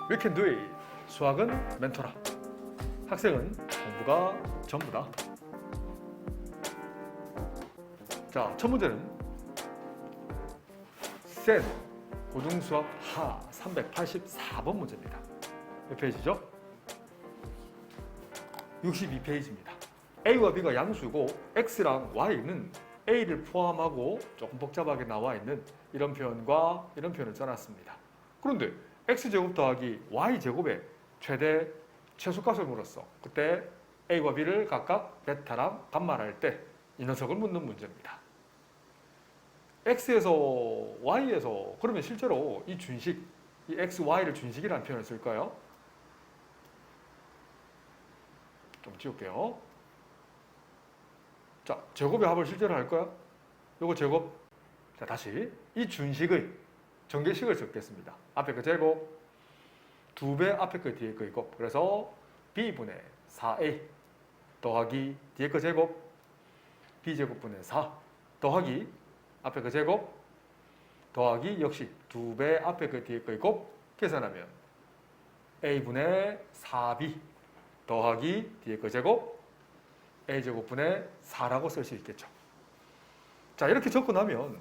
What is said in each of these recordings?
We can do it. 수학은 멘토라. 학생은 공부가 전부다. 자, 첫 문제는 센 고등수학 하 384번 문제입니다. 몇 페이지죠? 62페이지입니다. A와 B가 양수고 X랑 Y는 A를 포함하고 조금 복잡하게 나와 있는 이런 표현과 이런 표현을 써놨습니다. 그런데 X제곱 더하기 Y제곱의 최대 최소값을 물었어. 그때 A와 B를 각각 베타랑 감마를 할 때 이 녀석을 묻는 문제입니다. X에서 Y에서 그러면 실제로 이 준식, 이 X, Y를 준식이라는 표현을 쓸까요? 좀 지울게요. 자, 제곱의 합을 실제로 할까요? 요거 제곱. 자, 다시 이 준식의 전개식을 적겠습니다. 앞에 거 제곱, 2배 앞에 거 뒤에 거이고, 그래서 B분의 4A 더하기 뒤에 거 제곱, B제곱분의 4 더하기 앞에 거 제곱 더하기 역시 2배 앞에 거 뒤에 거이고, 계산하면 A분의 4B 더하기 뒤에 거 제곱 A제곱분의 4라고 쓸 수 있겠죠. 자, 이렇게 적고 나면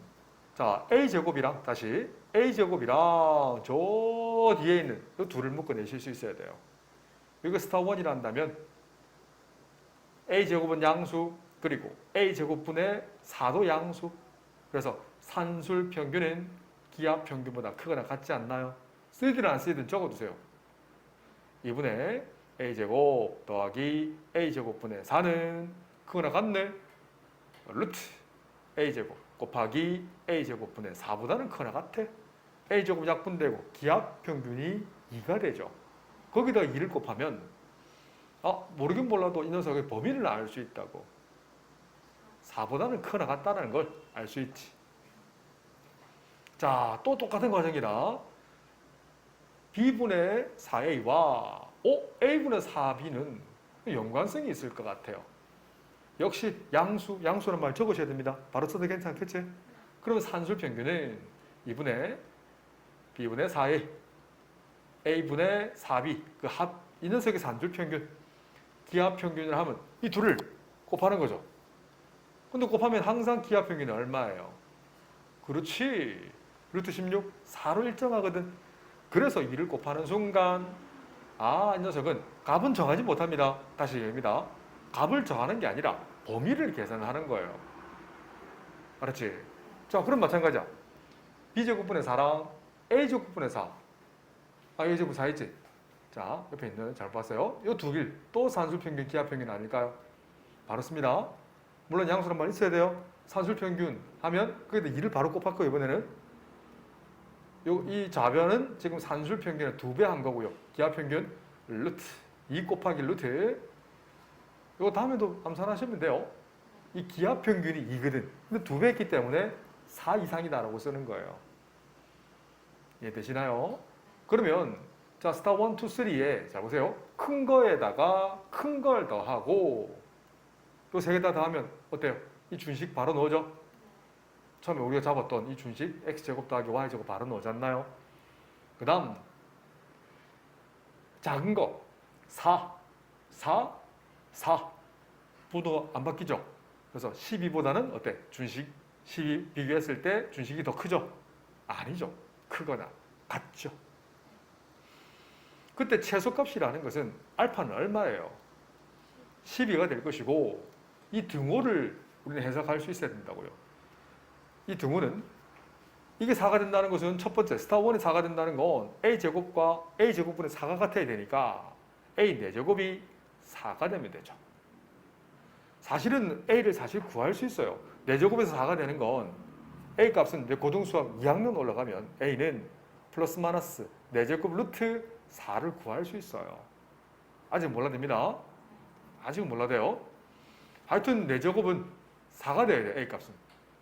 자, A제곱이랑 다시 A제곱이랑 저 뒤에 있는 이 둘을 묶어내실 수 있어야 돼요. 이거 스타 1이라 한다면 A제곱은 양수, 그리고 A제곱분의 4도 양수. 그래서 산술 평균은 기하 평균보다 크거나 같지 않나요? 쓰이든 안 쓰이든 적어두세요. 2분의 A제곱 더하기 A제곱분의 4는 크거나 같네. 루트 A제곱 곱하기 A제곱분의 4보다는 크거나 같아. A제곱 약분되고 기하 평균이 2가 되죠. 거기다 2를 곱하면 모르긴 몰라도 이 녀석의 범위를 알 수 있다고. 4보다는 크거나 같다는 걸 알 수 있지. 자, 또 똑같은 과정이라 B분의 4A와 A분의 4B는 연관성이 있을 것 같아요. 역시 양수란 말 적으셔야 됩니다. 바로 써도 괜찮겠지? 그러면 산술 평균은 2분의 B분의 4A, A분의 4B, 그 합, 이 녀석의 산술 평균, 기하 평균을 하면 이 둘을 곱하는 거죠. 근데 곱하면 항상 기하 평균이 얼마예요? 그렇지. 루트 16, 4로 일정하거든. 그래서 2를 곱하는 순간 이 녀석은 값은 정하지 못합니다. 다시 얘기합니다. 값을 정하는 게 아니라 범위를 계산하는 거예요. 알았지? 자, 그럼 마찬가지야. B제곱분의 4랑 A제곱분의 4. A제곱 4 있지? 자, 옆에 있는 잘 봤어요. 이 두 길, 또 산술평균, 기하평균 아닐까요? 바로 씁니다. 물론 양수란 말 있어야 돼요. 산술평균 하면 거기다 2를 바로 곱할 거예요, 이번에는. 이 좌변은 지금 산술평균의 2배 한 거고요. 기하평균 루트 2 곱하기 루트. 이거 다음에도 암산하시면 돼요. 이 기하평균이 2거든. 근데 2배 했기 때문에 4 이상이다라고 쓰는 거예요. 이해되시나요? 그러면 자, 스타 1, 2, 3에 자 보세요. 큰 거에다가 큰 걸 더하고 요 세 개 다 더하면 어때요? 이 준식 바로 넣어져? 처음에 우리가 잡았던 이 준식 X제곱 더하기 Y제곱 바로 넣어졌나요? 그 다음 작은 거 4 부도 안 바뀌죠? 그래서 12보다는 어때? 준식 12 비교했을 때 준식이 더 크죠? 아니죠. 크거나 같죠. 그때 최소값이라는 것은 알파는 얼마예요? 12가 될 것이고 이 등호를 우리는 해석할 수 있어야 된다고요. 이 등호는 이게 4가 된다는 것은 첫 번째 스타 1이 4가 된다는 건 A제곱과 A제곱분의 4가 같아야 되니까 A 4제곱이 4가 되면 되죠. 사실은 A를 사실 구할 수 있어요. 4제곱에서 4가 되는 건 A 값은 고등수학 2학년 올라가면 A는 플러스 마이너스 4제곱 루트 4를 구할 수 있어요. 아직 몰라도 됩니다. 아직은 몰라도 돼요. 하여튼 4제곱은 4가 돼야 돼, A 값은.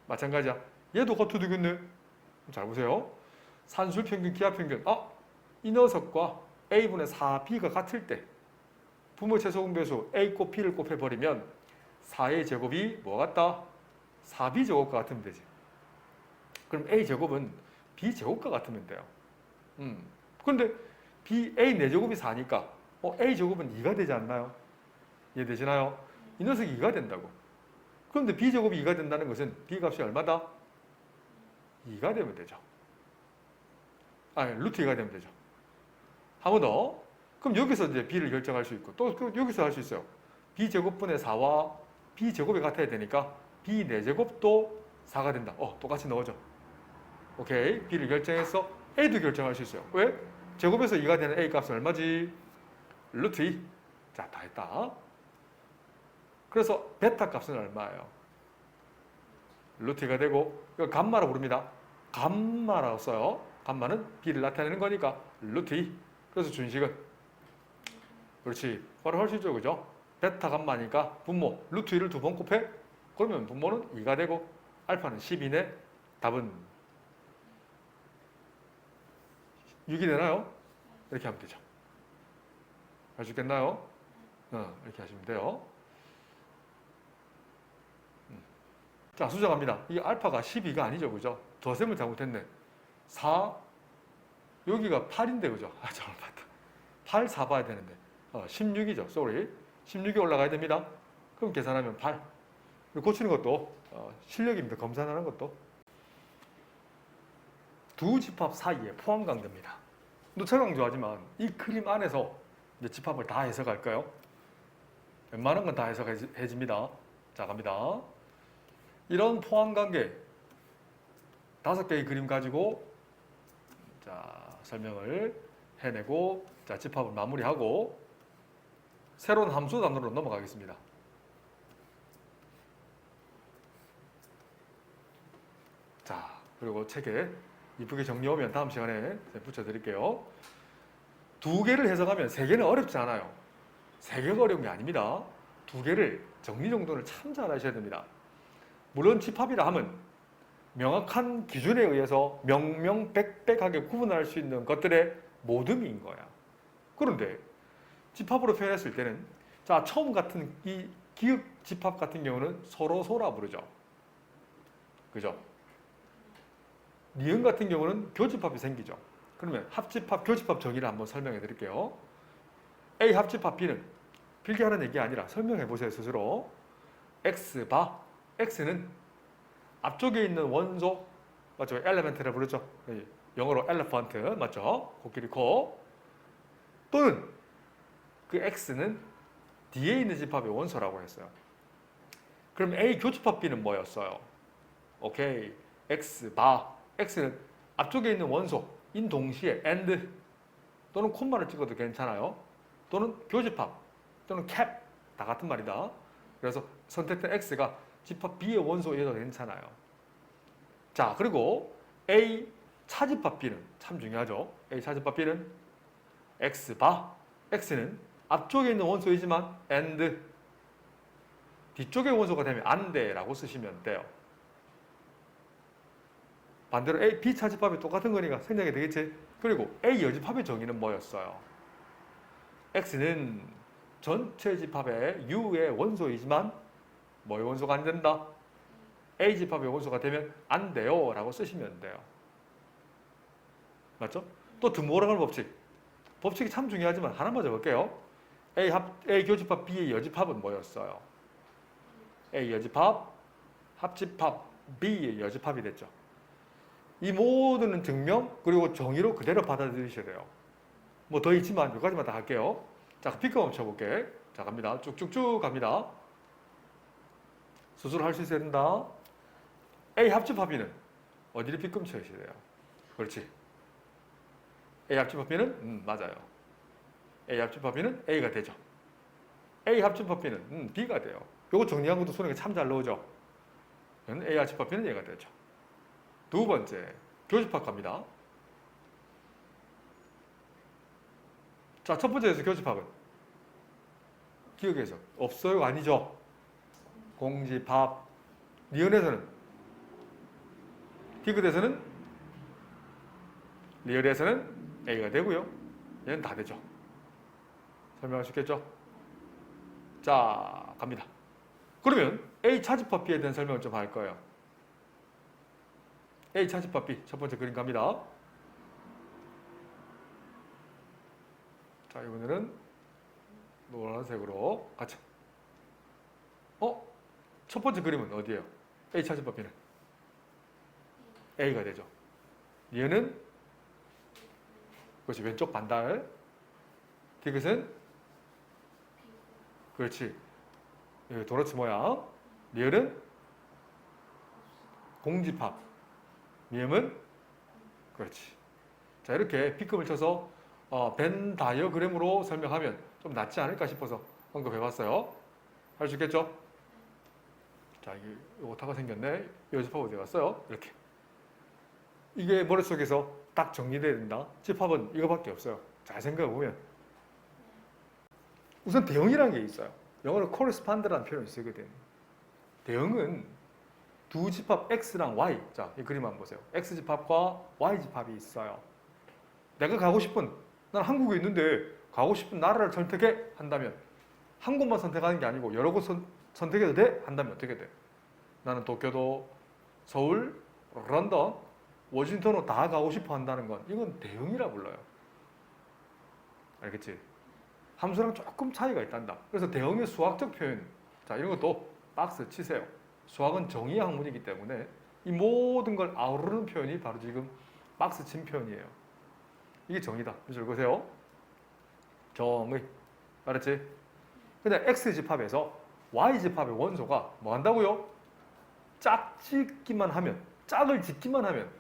마찬가지야. 얘도 같이 되겠네. 잘 보세요. 산술평균, 기하평균. 이 녀석과 A분의 4B가 같을 때 부모 최소공배수 A 곱 B를 곱해버리면 4A 제곱이 뭐 같다? 4B 제곱과 같으면 되지. 그럼 A 제곱은 B 제곱과 같으면 돼요. 그런데 B, A 4제곱이 4니까 A 제곱은 2가 되지 않나요? 이해되시나요? 이 녀석이 2가 된다고. 그런데 B 제곱이 2가 된다는 것은 B 값이 얼마다? 2가 되면 되죠. 아니, 루트 2가 되면 되죠. 한 번 더. 그럼 여기서 이제 B를 결정할 수 있고, 또 여기서 할 수 있어요. B 제곱분의 4와 B 제곱이 같아야 되니까 B 4제곱도 4가 된다. 똑같이 넣어줘. 오케이. B를 결정해서 A도 결정할 수 있어요. 왜? 제곱에서 2가 되는 A 값은 얼마지? 루트 2. 자, 다 했다. 그래서 베타 값은 얼마예요? 루트 2가 되고, 이거 감마라고 부릅니다. 감마라고 써요. 감마는 B를 나타내는 거니까 루트 2. 그래서 준식은 그렇지. 바로 할 수 있죠. 그죠? 베타 감마니까 분모 루트 2를 2번 곱해? 그러면 분모는 2가 되고 알파는 10이네. 답은 6이 되나요? 이렇게 하면 되죠. 알 수 있겠나요? 이렇게 하시면 돼요. 자, 수정합니다. 이 알파가 12가 아니죠. 그죠? 덧셈을 잘못했네. 4, 여기가 8인데, 그죠? 잘못봤다. 8, 4 봐야 되는데. 16이죠. sorry. 16이 올라가야 됩니다. 그럼 계산하면 8. 고치는 것도 실력입니다. 검사하는 것도. 두 집합 사이에 포함 관계입니다. 누차강 좋아하지만 이 그림 안에서 이제 집합을 다 해석할까요? 웬만한 건 다 해석해집니다. 자, 갑니다. 이런 포함 관계 5개의 그림 가지고 자, 설명을 해내고 자, 집합을 마무리하고 새로운 함수 단어로 넘어가겠습니다. 자, 그리고 책에 이쁘게 정리 오면 다음 시간에 붙여드릴게요. 2개를 해석하면 3개는 어렵지 않아요. 3개가 어려운 게 아닙니다. 2개를 정리정돈을 참 잘 하셔야 됩니다. 물론 집합이라 하면 명확한 기준에 의해서 명명백백하게 구분할 수 있는 것들의 모듬인 거야. 그런데 집합으로 표현했을 때는 자, 처음 같은 이 기역 집합 같은 경우는 서로소라 부르죠. 그죠? 니은 같은 경우는 교집합이 생기죠. 그러면 합집합, 교집합 정의를 한번 설명해 드릴게요. A 합집합 B는 필기하는 얘기 아니라 설명해 보세요, 스스로. X 바, X는 앞쪽에 있는 원소, 맞죠? 엘레멘트를 부르죠. 영어로 엘레펀트, 맞죠? 코끼리 코. 또는 그 X는 뒤에 있는 집합의 원소라고 했어요. 그럼 A 교집합 B는 뭐였어요? 오케이. X 바, X는 앞쪽에 있는 원소, 인 동시에 and 또는 콤마를 찍어도 괜찮아요. 또는 교집합 또는 캡, 다 같은 말이다. 그래서 선택된 X가 집합 B의 원소여도 괜찮아요. 자, 그리고 A 차집합 B는 참 중요하죠. A 차집합 B는 X 바, X는 앞쪽에 있는 원소이지만 and 뒤쪽의 원소가 되면 안 돼라고 쓰시면 돼요. 반대로 A, B 차집합이 똑같은 거니까 생략이 되겠지. 그리고 A 여집합의 정의는 뭐였어요? X는 전체 집합의 U의 원소이지만 뭐의 원소가 안 된다? A 집합의 원소가 되면 안 돼요 라고 쓰시면 돼요. 맞죠? 또 드모어라는 법칙. 법칙이 참 중요하지만 하나만 적을게요. A 교집합 B의 여집합은 뭐였어요? A 여집합, 합집합, B의 여집합이 됐죠. 이 모든 증명 그리고 정의로 그대로 받아들이셔야 돼요. 뭐 더 있지만 몇 가지만 다 할게요. 자, 피크 멈춰볼게. 자, 갑니다. 쭉쭉쭉 갑니다. 스스로 할 수 있어야 된다. A 합집합 B는 어디를 피끔 쳐주셔야 돼요. 그렇지. A 합집합 B는 맞아요. A 합집합 B는 A가 되죠. A 합집합 B는 B가 돼요. 요거 정리한 것도 손에 참 잘 넣어줘. A 합집합 B는 얘가 되죠. 두 번째, 교집합 갑니다. 자, 첫 번째에서 교집합은 기억에서 없어요? 아니죠? 공집합. 니은에서는 디귿에서는 리얼에서는 A가 되고요. 얘는 다 되죠. 설명할 수 있겠죠? 자, 갑니다. 그러면 A 차집합 B에 대한 설명을 좀 할 거예요. A 차집합 B 첫 번째 그림 갑니다. 자, 이번에는 노란색으로 같이. 첫 번째 그림은 어디예요? A 찾으법 B는 A가 되죠. 얘는 그렇지, 왼쪽 반달. 디귿은 그렇지, 여기 도너츠 모양. 리을은 공집합. 미음은 그렇지. 자, 이렇게 B급을 쳐서 벤 다이어그램으로 설명하면 좀 낫지 않을까 싶어서 언급해봤어요. 할 수 있겠죠? 자, 이게 오타가 생겼네. 요집합 어디 갔어요? 이렇게. 이게 머릿속에서 딱 정리돼야 된다. 집합은 이거밖에 없어요. 잘 생각해보면. 우선 대응이라는 게 있어요. 영어로 correspond라는 표현을 쓰거든. 대응은 두 집합 X랑 Y. 자, 이 그림 한번 보세요. X집합과 Y집합이 있어요. 내가 가고 싶은, 난 한국에 있는데 가고 싶은 나라를 선택해 한다면 한 곳만 선택하는 게 아니고 여러 곳 선택해도 돼? 한다면 어떻게 돼? 나는 도쿄도, 서울, 런던, 워싱턴으로 다 가고 싶어 한다는 건 이건 대응이라 불러요. 알겠지? 함수랑 조금 차이가 있단다. 그래서 대응의 수학적 표현, 자, 이런 것도 박스 치세요. 수학은 정의 학문이기 때문에 이 모든 걸 아우르는 표현이 바로 지금 박스 친 표현이에요. 이게 정의다. 이줄 보세요. 정의. 알았지? 근데 X집합에서 Y집합의 원소가 뭐 한다고요? 짝짓기만 하면, 짝을 짓기만 하면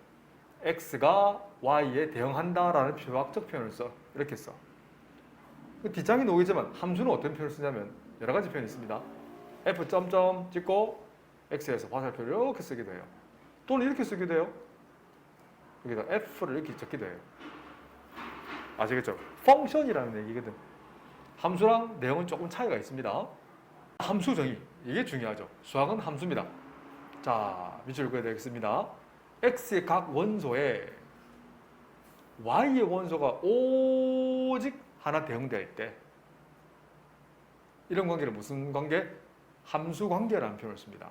X가 Y에 대응한다라는 수학적 표현을 써. 이렇게 써. 뒷장이 놓이지만 함수는 어떤 표현을 쓰냐면 여러 가지 표현이 있습니다. F 점점 찍고 X에서 화살표를 이렇게 쓰기도 해요. 또는 이렇게 쓰기도 해요. 여기다 F를 이렇게 적기도 해요. 아시겠죠? 펑션이라는 얘기거든. 함수랑 내용은 조금 차이가 있습니다. 함수 정의, 이게 중요하죠. 수학은 함수입니다. 자, 밑줄 그어야 되겠습니다. X의 각 원소에 Y의 원소가 오직 하나 대응될 때 이런 관계를 무슨 관계? 함수 관계라는 표현을 씁니다.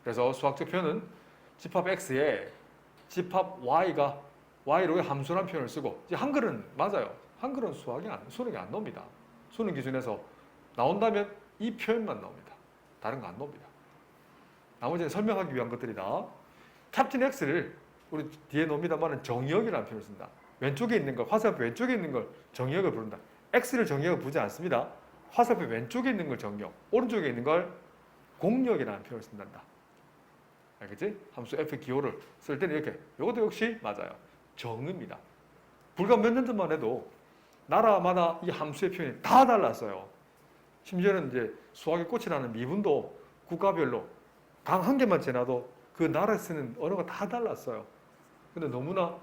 그래서 수학적 표현은 집합 X에 집합 Y가 Y로의 함수라는 표현을 쓰고, 이제 한글은 맞아요. 한글은 수능이 안 나옵니다. 수능 기준에서 나온다면 이 표현만 나옵니다. 다른 거 안 나옵니다. 나머지는 설명하기 위한 것들이다. 캡틴 X를 우리 뒤에 놓습니다만 정의역이라는 표현을 쓴다. 왼쪽에 있는 걸, 화살표 왼쪽에 있는 걸 정의역을 부른다. X를 정의역을 부르지 않습니다. 화살표 왼쪽에 있는 걸 정의역, 오른쪽에 있는 걸 공역이라는 표현을 쓴단다. 알겠지? 함수 F 기호를 쓸 때는 이렇게. 이것도 역시 맞아요. 정의입니다. 불과 몇 년 전만 해도 나라마다 이 함수의 표현이 다 달랐어요. 심지어는 이제 수학의 꽃이 나는 미분도 국가별로 강 한 개만 지나도 그 나라에 쓰는 언어가 다 달랐어요. 근데 너무나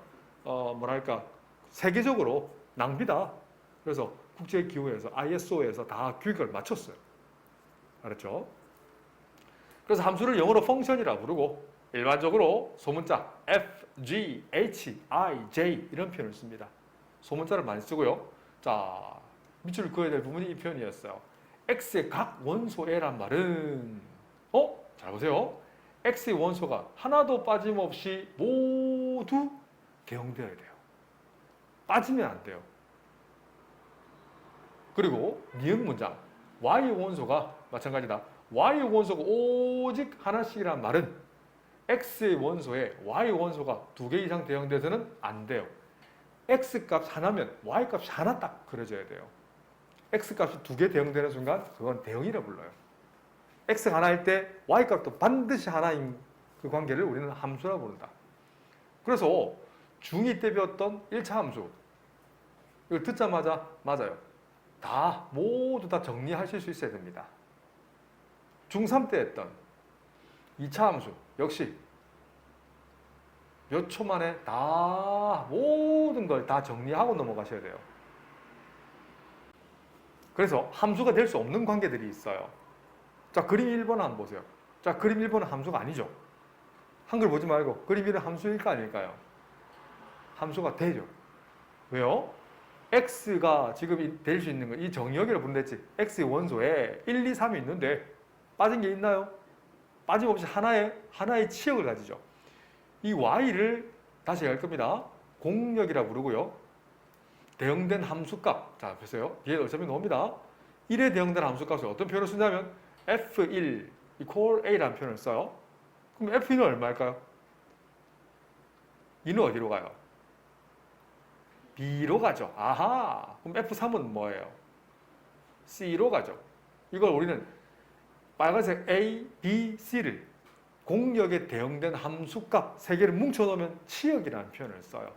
뭐랄까 세계적으로 낭비다. 그래서 국제기구에서 ISO에서 다 규격을 맞췄어요. 알았죠? 그래서 함수를 영어로 펑션이라 부르고 일반적으로 소문자 F, G, H, I, J 이런 표현을 씁니다. 소문자를 많이 쓰고요. 자, 밑줄 그어야 될 부분이 이 표현이었어요. X의 각 원소에란 말은 잘 보세요. X의 원소가 하나도 빠짐없이 모두 개용되어야 돼요. 빠지면 안 돼요. 그리고 니은 문장 Y의 원소가 마찬가지다. Y의 원소가 오직 하나씩이란 말은 X의 원소에 Y의 원소가 2개 이상 대응돼서는 안 돼요. X 값 하나면 Y 값이 하나 딱 그려져야 돼요. X 값이 2개 대응되는 순간 그건 대응이라 불러요. X가 하나일 때 Y 값도 반드시 하나인 그 관계를 우리는 함수라 부른다. 그래서 중2 때 배웠던 1차 함수 이걸 듣자마자 맞아요. 모두 다 정리하실 수 있어야 됩니다. 중3 때 했던 2차 함수 역시 몇 초 만에 모든 걸 다 정리하고 넘어가셔야 돼요. 그래서 함수가 될 수 없는 관계들이 있어요. 자, 그림 1번 한번 보세요. 자, 그림 1번은 함수가 아니죠. 한글 보지 말고 그림 1은 함수일까 아닐까요? 함수가 되죠. 왜요? X가 지금 될 수 있는 거, 이 정의역이라고 부른댔지. X의 원소에 1, 2, 3이 있는데 빠진 게 있나요? 빠짐없이 하나의 치역을 가지죠. 이 Y를 다시 할 겁니다. 공역이라 부르고요. 대응된 함수값. 자, 보세요. 얘 어차피 나옵니다. 1에 대응된 함수값을 어떤 표현을 쓰냐면 F1 equal A라는 표현을 써요. 그럼 F1은 얼마일까요? 2는 어디로 가요? B로 가죠. 아하. 그럼 F3은 뭐예요? C로 가죠. 이걸 우리는 빨간색 A, B, C를 공역에 대응된 함수값 3개를 뭉쳐놓으면 치역이라는 표현을 써요.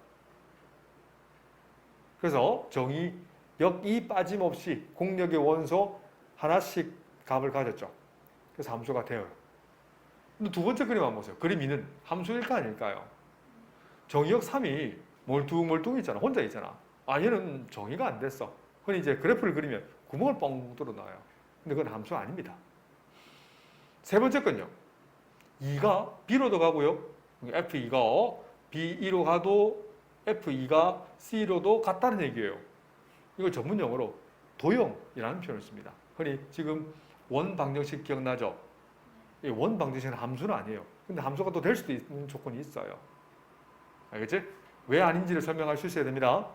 그래서 정의, 역이 빠짐없이 공역의 원소 하나씩 값을 가졌죠. 그래서 함수가 되어요. 근데 두 번째 그림 한번 보세요. 그림 2는 함수일까 아닐까요? 정의역 3이 멀뚱멀뚱 있잖아. 혼자 있잖아. 아, 얘는 정의가 안 됐어. 흔히 이제 그래프를 그리면 구멍을 뻥 뚫어 놔요. 근데 그건 함수 아닙니다. 세 번째 건요. 2가 B로도 가고요. F2가 B2로 가도 F2가 C로도 같다는 얘기예요. 이걸 전문 용어로 도형이라는 표현을 씁니다. 흔히 지금 원방정식 기억나죠? 이 원방정식은 함수는 아니에요. 근데 함수가 또 될 수도 있는 조건이 있어요. 알겠지? 왜 아닌지를 설명할 수 있어야 됩니다.